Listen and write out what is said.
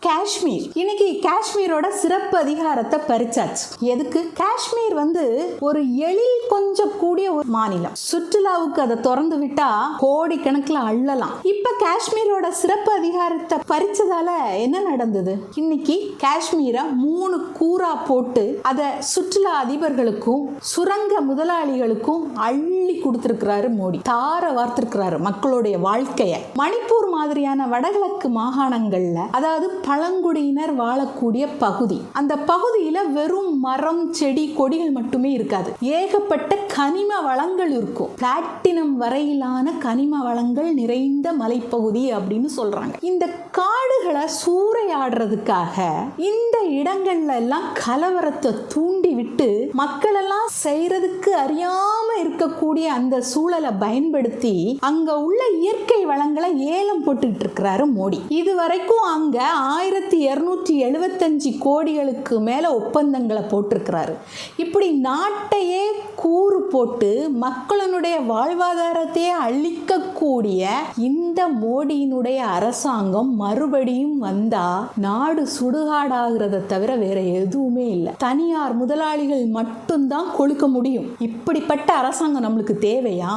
காஷ்மீர். இன்னைக்கு காஷ்மீரோட சிறப்பு அதிகாரத்தை பறிச்சாச்சு. எதுக்கு? காஷ்மீர் ஒரு எழில் கொஞ்சம் கூடிய ஒரு மாநிலம். சுற்றுலாவுக்கு அதை திறந்து விட்டா கோடிக்கணக்கில் அள்ளலாம். இப்ப காஷ்மீரோட சிறப்பு அதிகாரத்தை பறிச்சதால என்ன நடந்தது? இன்னைக்கு காஷ்மீரை 3 கூரா போட்டு அதை சுற்றுலா அதிபர்களுக்கும் சுரங்க முதலாளிகளுக்கும் அள்ளி கொடுத்திருக்கிறாரு மோடி. தார வார்த்திருக்கிறாரு மக்களுடைய வாழ்க்கைய. மணிப்பூர் மாதிரியான வடகிழக்கு மாகாணங்கள்ல, அதாவது பழங்குடியினர் வாழக்கூடிய பகுதி, அந்த பகுதியில வெறும் மரம் செடி கொடிகள் மட்டுமே இருக்காது. ஏகப்பட்ட கனிம வளங்கள் இருக்கும். பிளாட்டினம் வரையிலான கனிம வளங்கள் நிறைந்த மலைப்பகுதி அப்படின்னு சொல்றாங்க. இந்த காடுகளை சூறையாடுறதுக்காக இந்த இடங்கள்ல எல்லாம் கலவரத்தை தூண்டி விட்டு மக்கள் எல்லாம் செய்யறதுக்கு அறியாம இருக்கக்கூடிய அந்த சூழலை பயன்படுத்தி அங்க உள்ள இயற்கை வளங்களை ஏலம் போட்டுக்கிட்டு இருக்கிறாரு மோடி. இதுவரைக்கும் அங்க 1275 கோடிகளுக்கு மேல ஒப்பந்தங்களை போட்டிருக்கிறாரு. இப்படி நாட்டையே கூறு போட்டு மக்களுடைய வாழ்வாதாரத்தையே அழிக்கக்கூடிய இந்த மோடியினுடைய அரசாங்கம் மறுபடியும் வந்தா நாடு சுடுகாடாகிறத தவிர வேற எதுவுமே இல்லை. தனியார் முதலாளிகள் மட்டும்தான் கொழுக்க முடியும். இப்படிப்பட்ட அரசாங்கம் நம்மளுக்கு தேவையா?